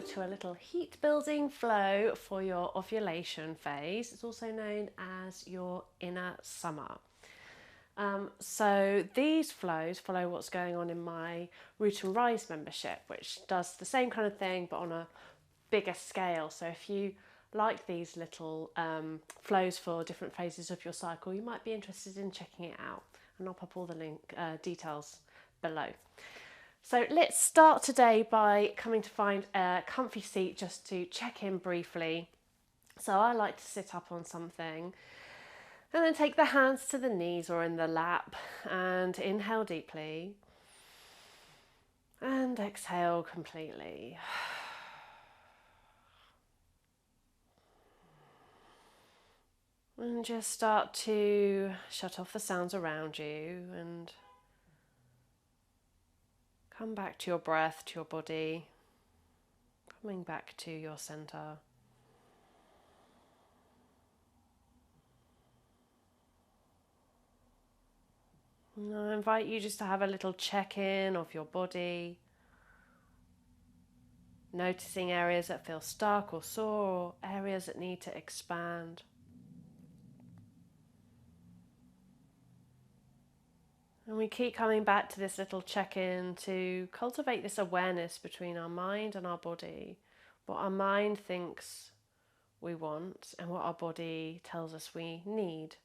to a little heat building flow for your ovulation phase. It's also known as your inner summer. So these flows follow what's going on in my Root and Rise membership, which does the same kind of thing but on a bigger scale. So if you like these little flows for different phases of your cycle, you might be interested in checking it out, and I'll pop all the details below. So let's start today by coming to find a comfy seat just to check in briefly. So I like to sit up on something and then take the hands to the knees or in the lap and inhale deeply and exhale completely. And just start to shut off the sounds around you and come back to your breath, to your body, coming back to your center. And I invite you just to have a little check-in of your body, noticing areas that feel stuck or sore, or areas that need to expand. And we keep coming back to this little check-in to cultivate this awareness between our mind and our body, what our mind thinks we want and what our body tells us we need.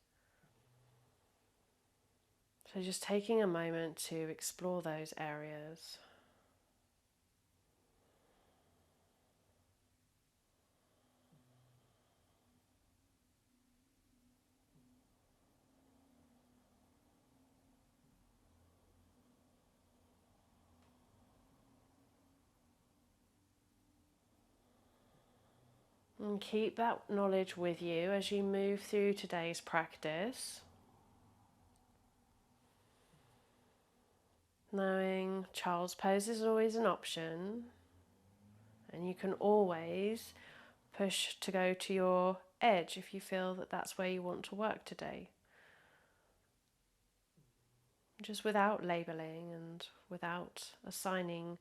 So just taking a moment to explore those areas. And keep that knowledge with you as you move through today's practice. Knowing child's pose is always an option, and you can always push to go to your edge if you feel that that's where you want to work today. Just without labeling and without assigning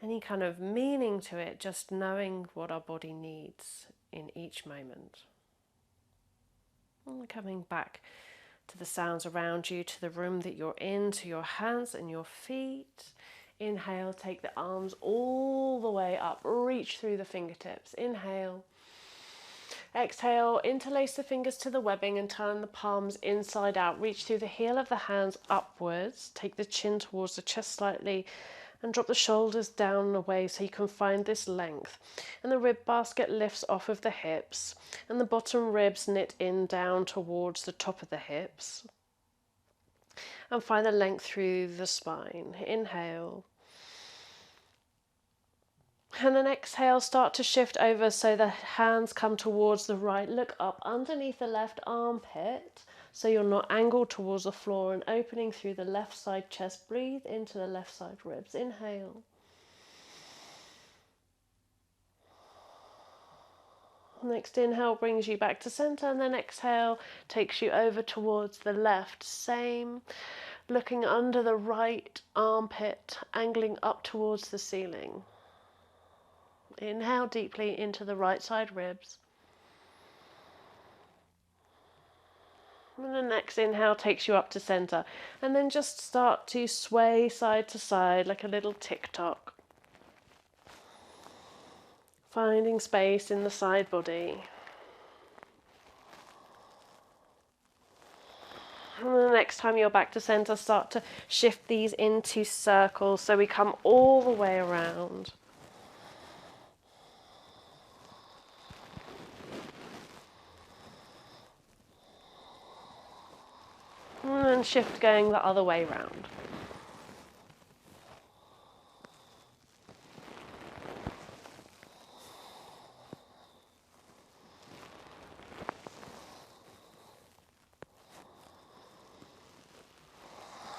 any kind of meaning to it, just knowing what our body needs in each moment. And coming back to the sounds around you, to the room that you're in, to your hands and your feet. Inhale, take the arms all the way up, reach through the fingertips. Inhale. Exhale, interlace the fingers to the webbing and turn the palms inside out. Reach through the heel of the hands upwards. Take the chin towards the chest slightly and drop the shoulders down and away so you can find this length. And the rib basket lifts off of the hips and the bottom ribs knit in down towards the top of the hips. And find the length through the spine. Inhale. And then exhale, start to shift over so the hands come towards the right. Look up underneath the left armpit so you're not angled towards the floor and opening through the left side chest. Breathe into the left side ribs. Inhale. Next inhale brings you back to center, and then exhale takes you over towards the left. Same, looking under the right armpit, angling up towards the ceiling. Inhale deeply into the right side ribs. And the next inhale takes you up to center. And then just start to sway side to side like a little tick-tock. Finding space in the side body. And the next time you're back to center, start to shift these into circles so we come all the way around. And then shift going the other way round.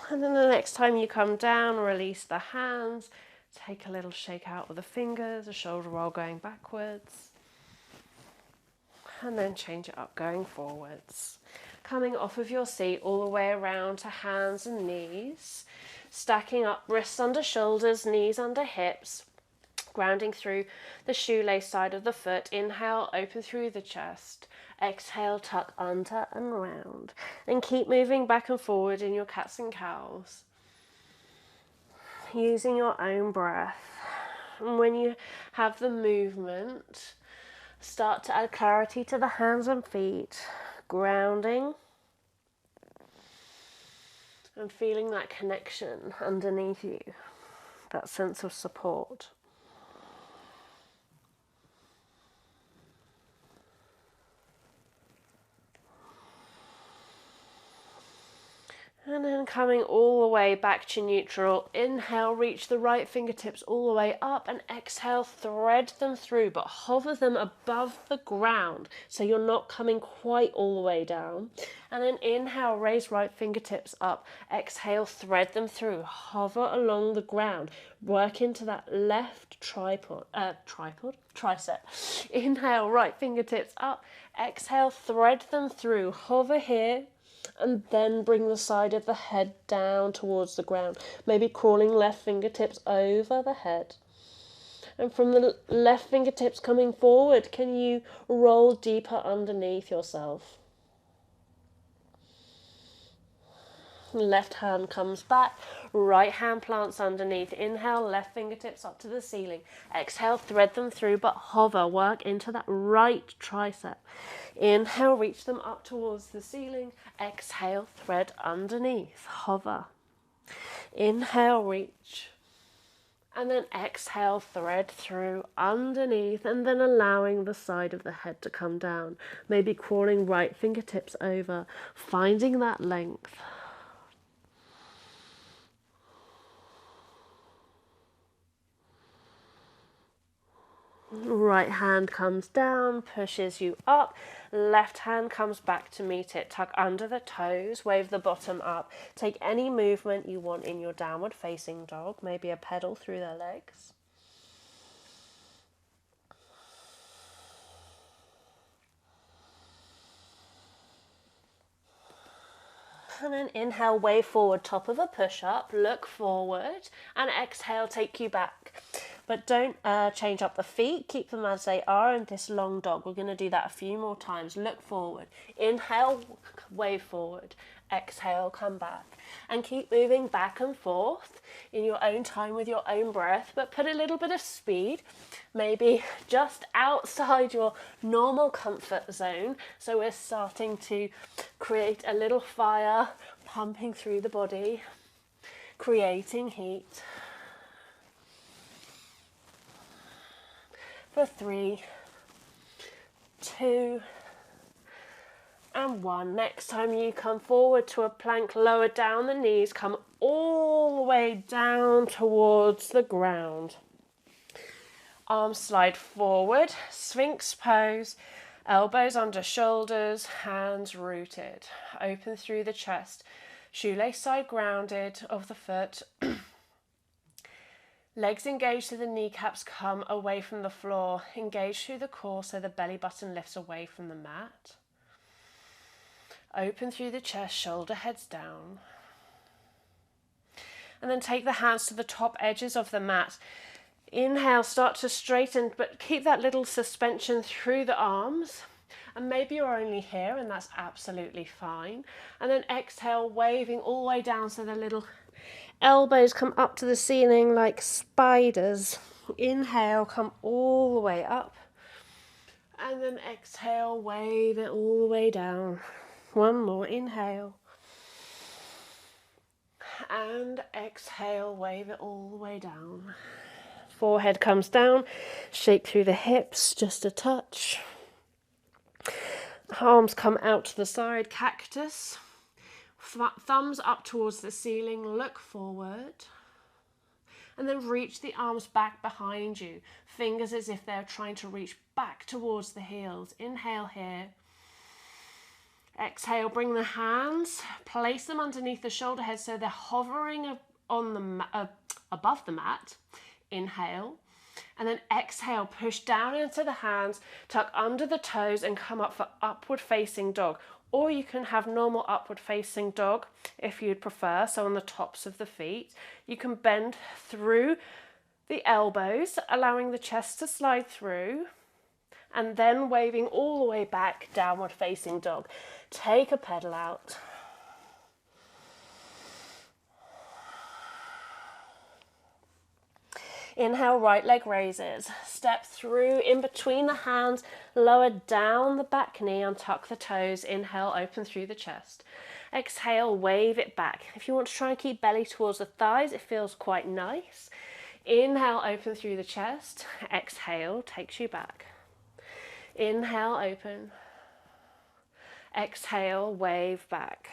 And then the next time you come down, release the hands, take a little shake out with the fingers, a shoulder roll going backwards. And then change it up going forwards. Coming off of your seat all the way around to hands and knees. Stacking up, wrists under shoulders, knees under hips. grounding through the shoelace side of the foot. Inhale, open through the chest. Exhale, tuck under and round. And keep moving back and forward in your cats and cows, using your own breath. And when you have the movement, start to add clarity to the hands and feet, grounding and feeling that connection underneath you, that sense of support. And then coming all the way back to neutral. Inhale, reach the right fingertips all the way up, and exhale, thread them through, but hover them above the ground so you're not coming quite all the way down. And then inhale, raise right fingertips up. Exhale, thread them through, hover along the ground. Work into that left tricep. Inhale, right fingertips up. Exhale, thread them through, hover here. And then bring the side of the head down towards the ground. Maybe crawling left fingertips over the head. And from the left fingertips coming forward, can you roll deeper underneath yourself? Left hand comes back, right hand plants underneath. Inhale, left fingertips up to the ceiling. Exhale, thread them through, but hover, work into that right tricep. Inhale, reach them up towards the ceiling. Exhale, thread underneath, hover. Inhale, reach. And then exhale, thread through underneath, and then allowing the side of the head to come down. Maybe crawling right fingertips over, finding that length. Right hand comes down, pushes you up. Left hand comes back to meet it. Tuck under the toes, wave the bottom up. Take any movement you want in your downward facing dog, maybe a pedal through their legs. And then inhale, wave forward, top of a push-up, look forward, and exhale, take you back. But don't change up the feet, keep them as they are in this long dog. We're going to do that a few more times. Look forward, inhale, wave forward, exhale, come back. And keep moving back and forth in your own time with your own breath, but put a little bit of speed, maybe just outside your normal comfort zone. So we're starting to create a little fire pumping through the body, creating heat. For 3, 2, and 1. Next time you come forward to a plank, lower down the knees, come all the way down towards the ground. Arms slide forward, Sphinx pose, elbows under shoulders, hands rooted. Open through the chest, shoelace side grounded of the foot. Legs engaged so the kneecaps come away from the floor. Engage through the core so the belly button lifts away from the mat. Open through the chest, shoulder heads down. And then take the hands to the top edges of the mat. Inhale, start to straighten, but keep that little suspension through the arms. And maybe you're only here, and that's absolutely fine. And then exhale, waving all the way down so the little elbows come up to the ceiling like spiders. Inhale, come all the way up. And then exhale, wave it all the way down. One more, inhale. And exhale, wave it all the way down. Forehead comes down, shake through the hips, just a touch. Arms come out to the side, cactus. Thumbs up towards the ceiling, look forward. And then reach the arms back behind you. Fingers as if they're trying to reach back towards the heels. Inhale here. Exhale, bring the hands, place them underneath the shoulder head so they're hovering on the above the mat. Inhale. And then exhale, push down into the hands, tuck under the toes and come up for upward facing dog. Or you can have normal upward facing dog if you'd prefer, so on the tops of the feet. You can bend through the elbows, allowing the chest to slide through, and then waving all the way back, downward facing dog. Take a pedal out. Inhale, right leg raises. Step through in between the hands, lower down the back knee, untuck the toes. Inhale, open through the chest. Exhale, wave it back. If you want to try and keep belly towards the thighs, it feels quite nice. Inhale, open through the chest. Exhale, takes you back. Inhale, open. Exhale, wave back.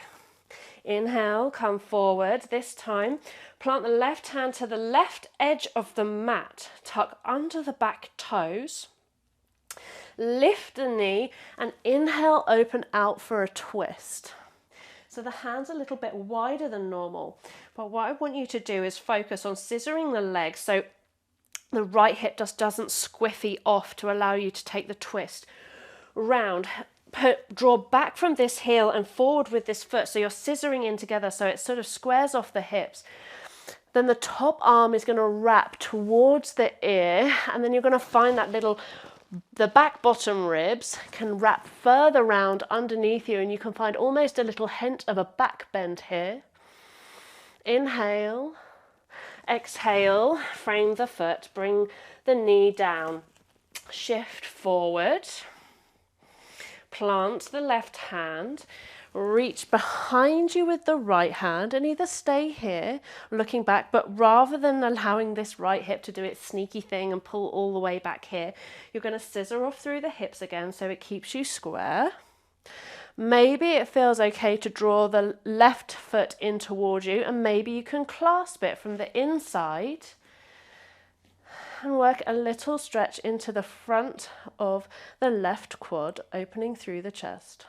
Inhale, come forward. This time, plant the left hand to the left edge of the mat. Tuck under the back toes. Lift the knee and inhale, open out for a twist. So the hand's a little bit wider than normal. But what I want you to do is focus on scissoring the legs so the right hip just doesn't squiffy off to allow you to take the twist round. Draw back from this heel and forward with this foot. So you're scissoring in together so it sort of squares off the hips. Then the top arm is going to wrap towards the ear, and then you're going to find that the back bottom ribs can wrap further round underneath you, and you can find almost a little hint of a back bend here. Inhale, exhale, frame the foot, bring the knee down, shift forward, plant the left hand, reach behind you with the right hand and either stay here looking back, but rather than allowing this right hip to do its sneaky thing and pull all the way back here, you're going to scissor off through the hips again so it keeps you square. Maybe it feels okay to draw the left foot in towards you, and maybe you can clasp it from the inside and work a little stretch into the front of the left quad, opening through the chest.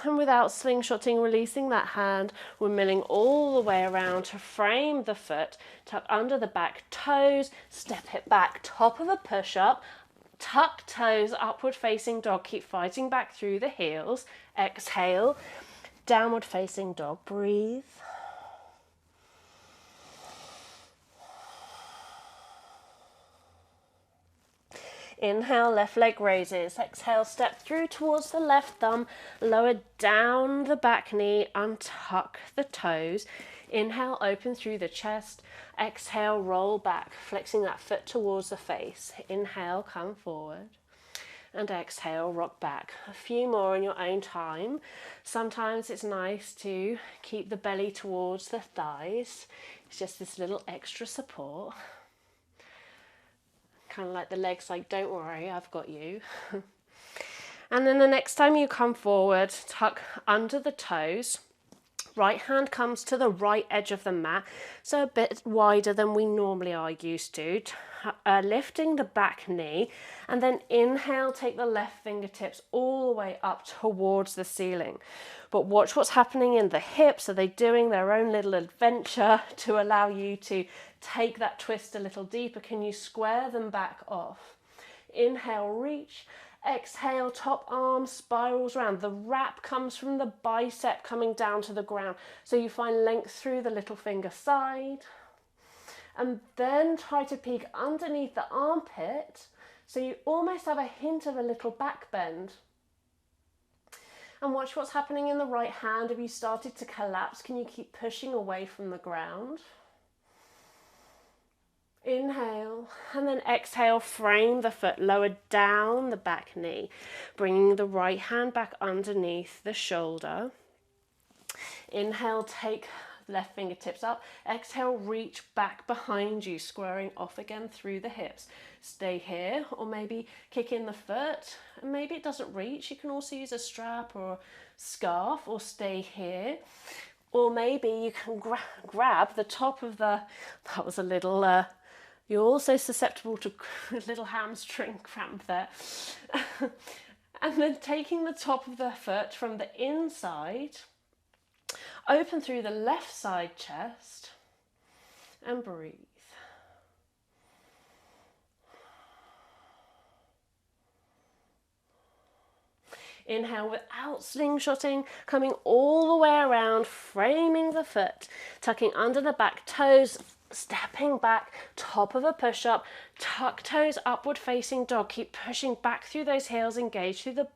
And without slingshotting, releasing that hand, we're milling all the way around to frame the foot, tuck under the back toes, step it back, top of a push-up, tuck toes, upward facing dog, keep fighting back through the heels. Exhale, downward facing dog, breathe. Inhale, left leg raises. Exhale, step through towards the left thumb. Lower down the back knee, untuck the toes. Inhale, open through the chest. Exhale, roll back, flexing that foot towards the face. Inhale, come forward. And exhale, rock back. A few more in your own time. Sometimes it's nice to keep the belly towards the thighs. It's just this little extra support. Kind of like the legs, like, don't worry, I've got you. And then the next time you come forward, tuck under the toes. Right hand comes to the right edge of the mat, so a bit wider than we normally are used to. Lifting the back knee, and then inhale, take the left fingertips all the way up towards the ceiling. But watch what's happening in the hips. Are they doing their own little adventure to allow you to take that twist a little deeper? Can you square them back off? Inhale, reach. Exhale, top arm spirals round. The wrap comes from the bicep coming down to the ground. So you find length through the little finger side. And then try to peek underneath the armpit. So you almost have a hint of a little back bend. And watch what's happening in the right hand. Have you started to collapse? Can you keep pushing away from the ground? Inhale, and then exhale, frame the foot, lower down the back knee, bringing the right hand back underneath the shoulder. Inhale, take left fingertips up. Exhale, reach back behind you, squaring off again through the hips. Stay here, or maybe kick in the foot, and maybe it doesn't reach. You can also use a strap or a scarf, or stay here. Or maybe you can grab the top of the, that was a little, you're also susceptible to a little hamstring cramp there. And then taking the top of the foot from the inside, open through the left side chest and breathe. Inhale without slingshotting, coming all the way around, framing the foot, tucking under the back toes, stepping back, top of a push-up, tuck toes, upward facing dog. Keep pushing back through those heels, engage through the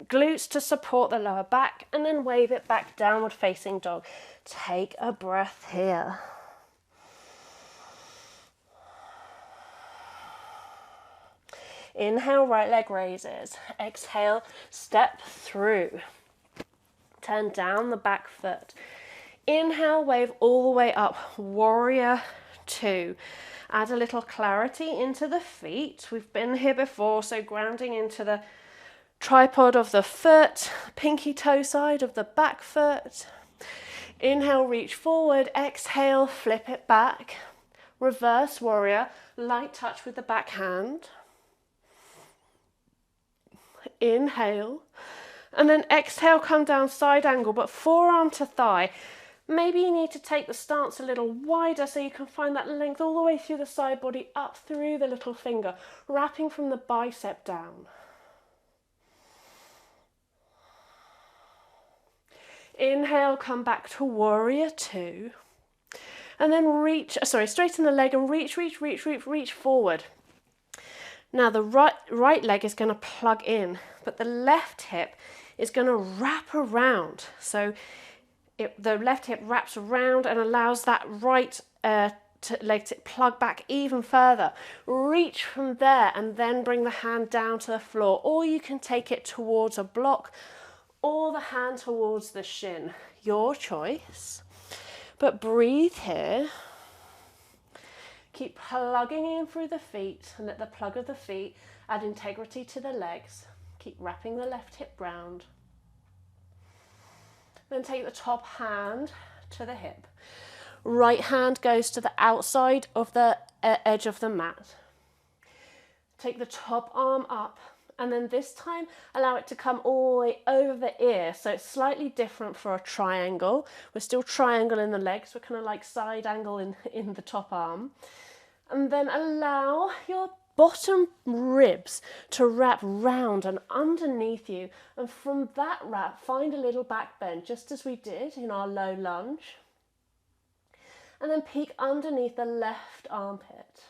glutes to support the lower back, and then wave it back, downward facing dog. Take a breath here. Inhale, right leg raises. Exhale, step through. Turn down the back foot. Inhale, wave all the way up, warrior two. Add a little clarity into the feet. We've been here before, so grounding into the tripod of the foot, pinky toe side of the back foot. Inhale, reach forward. Exhale, flip it back. Reverse warrior, light touch with the back hand. Inhale, and then exhale, come down side angle, but forearm to thigh. Maybe you need to take the stance a little wider so you can find that length all the way through the side body, up through the little finger, wrapping from the bicep down. Inhale, come back to warrior two, and then straighten the leg and reach forward. Now the right leg is going to plug in, but the left hip is going to wrap around. So the left hip wraps around and allows that right leg to plug back even further. Reach from there and then bring the hand down to the floor, or you can take it towards a block or the hand towards the shin. Your choice. But breathe here. Keep plugging in through the feet and let the plug of the feet add integrity to the legs. Keep wrapping the left hip round. Then take the top hand to the hip. Right hand goes to the outside of the edge of the mat. Take the top arm up, and then this time allow it to come all the way over the ear. So it's slightly different for a triangle. We're still triangle in the legs. We're kind of like side angle in the top arm. And then allow your bottom ribs to wrap round and underneath you. And from that wrap, find a little back bend, just as we did in our low lunge. And then peek underneath the left armpit.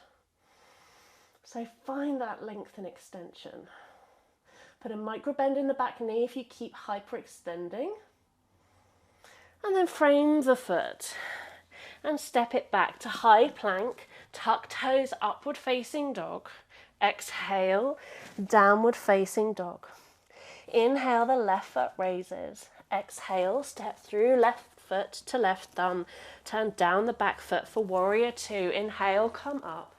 So find that length and extension. Put a micro bend in the back knee if you keep hyperextending. And then frame the foot and step it back to high plank. Tuck toes, upward facing dog. Exhale, downward facing dog. Inhale, the left foot raises. Exhale, step through left foot to left thumb. Turn down the back foot for warrior two. Inhale, come up.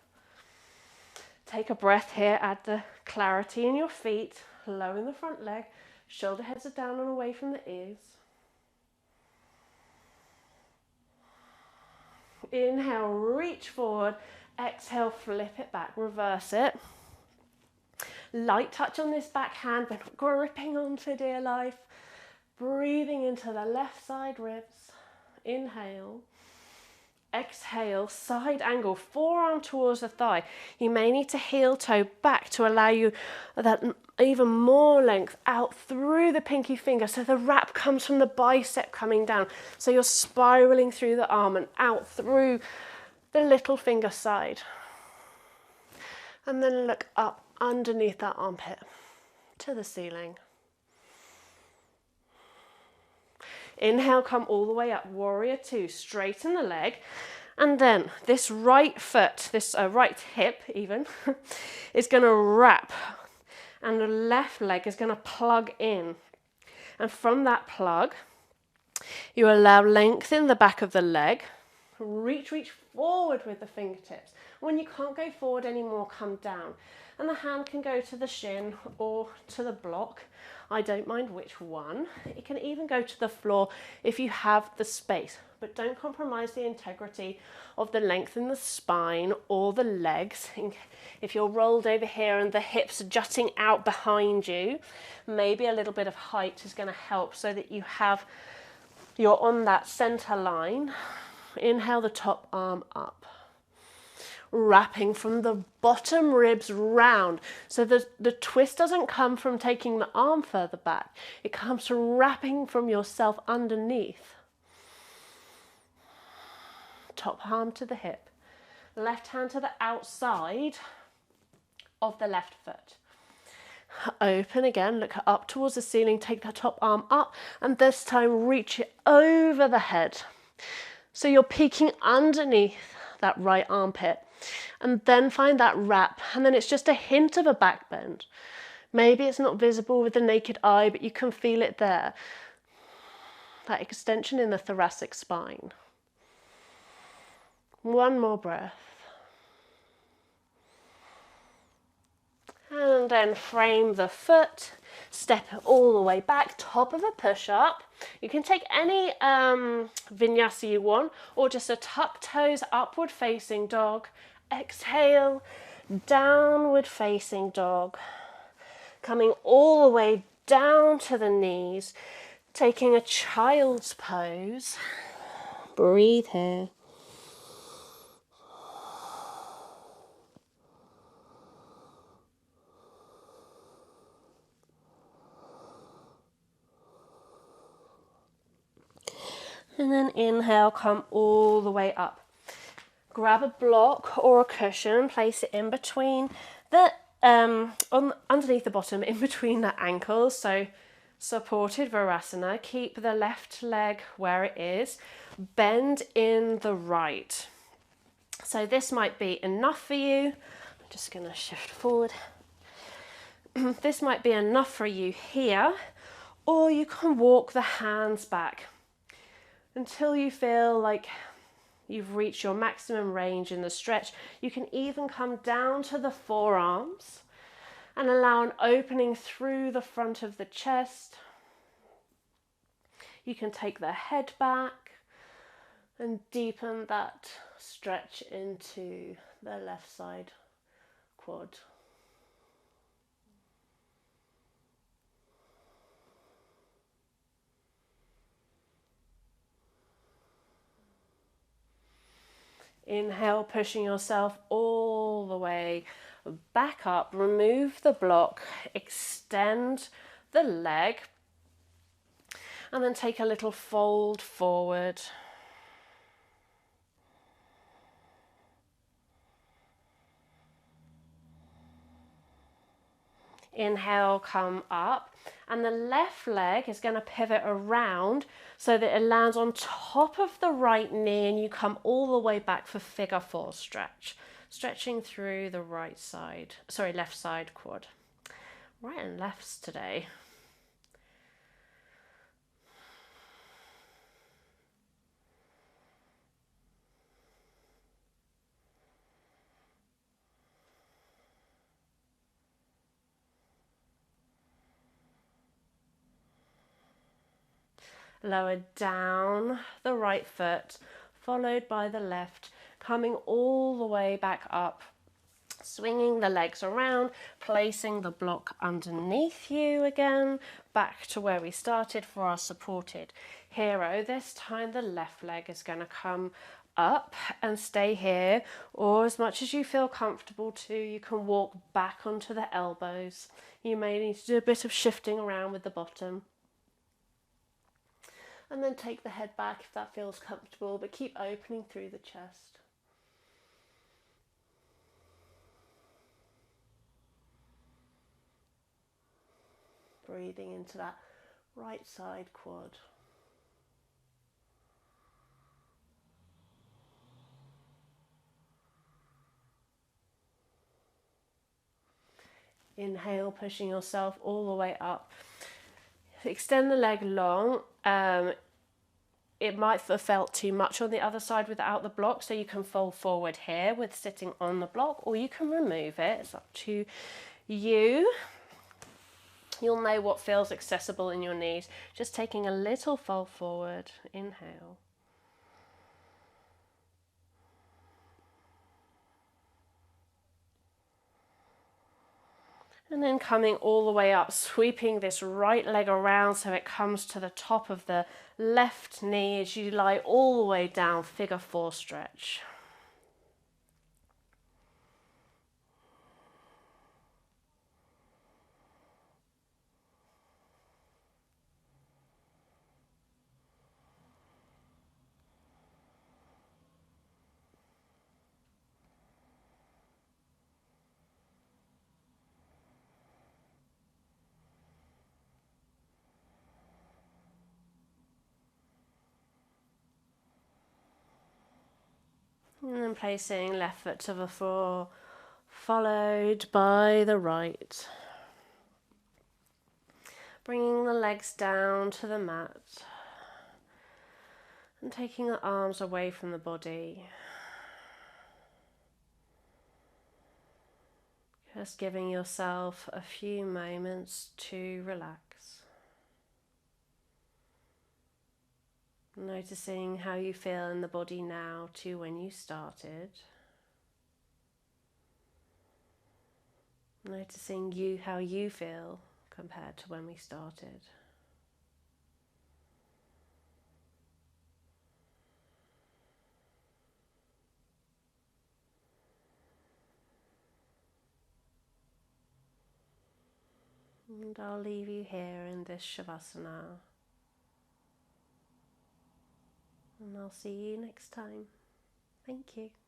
Take a breath here, add the clarity in your feet. Low in the front leg, shoulder heads are down and away from the ears. Inhale, reach forward. Exhale, flip it back, reverse it. Light touch on this back hand, but gripping onto dear life. Breathing into the left side ribs. Inhale. Exhale, side angle, forearm towards the thigh. You may need to heel toe back to allow you that even more length out through the pinky finger. So the wrap comes from the bicep coming down. So you're spiraling through the arm and out through the little finger side. And then look up underneath that armpit to the ceiling. Inhale, come all the way up, warrior two, straighten the leg. And then this right foot, this right hip even, is going to wrap. And the left leg is going to plug in. And from that plug, you allow length in the back of the leg. Reach forward with the fingertips. When you can't go forward anymore, come down. And the hand can go to the shin or to the block. I don't mind which one. It can even go to the floor if you have the space, but don't compromise the integrity of the length in the spine or the legs. If you're rolled over here and the hips are jutting out behind you, maybe a little bit of height is going to help so that you're on that center line. Inhale the top arm up. wrapping from the bottom ribs round. So the twist doesn't come from taking the arm further back. It comes from wrapping from yourself underneath. Top arm to the hip. Left hand to the outside of the left foot. Open again, look up towards the ceiling, take that top arm up, and this time reach it over the head. So you're peeking underneath that right armpit, and then find that wrap, and then it's just a hint of a back bend. Maybe it's not visible with the naked eye, but you can feel it there. That extension in the thoracic spine. One more breath. And then frame the foot, step it all the way back, top of a push-up. You can take any vinyasa you want, or just a tuck toes, upward facing dog. Exhale, downward facing dog. Coming all the way down to the knees, taking a child's pose. Breathe here. And then inhale, come all the way up. Grab a block or a cushion, place it in between the, underneath the bottom, in between the ankles. So supported Virasana. Keep the left leg where it is. Bend in the right. So this might be enough for you. I'm just going to shift forward. This might be enough for you here, or you can walk the hands back until you feel like you've reached your maximum range in the stretch. You can even come down to the forearms and allow an opening through the front of the chest. You can take the head back and deepen that stretch into the left side quad. Inhale, pushing yourself all the way back up. Remove the block, extend the leg, and then take a little fold forward. Inhale, come up, and the left leg is going to pivot around so that it lands on top of the right knee, and you come all the way back for figure four stretch, stretching through the left side quad. Right and lefts today. Lower down the right foot, followed by the left, coming all the way back up, swinging the legs around, placing the block underneath you again, back to where we started for our supported hero. This time the left leg is going to come up and stay here, or as much as you feel comfortable to, you can walk back onto the elbows. You may need to do a bit of shifting around with the bottom. And then take the head back if that feels comfortable, but keep opening through the chest. Breathing into that right side quad. Inhale, pushing yourself all the way up. Extend the leg long. It might have felt too much on the other side without the block, so you can fold forward here with sitting on the block, or you can remove it. It's up to you. You'll know what feels accessible in your knees. Just taking a little fold forward. Inhale. And then coming all the way up, sweeping this right leg around so it comes to the top of the left knee as you lie all the way down, figure four stretch. And then placing left foot to the floor, followed by the right. Bringing the legs down to the mat and taking the arms away from the body. Just giving yourself a few moments to relax. Noticing how you feel in the body now to when you started. Noticing how you feel compared to when we started. And I'll leave you here in this Shavasana. And I'll see you next time. Thank you.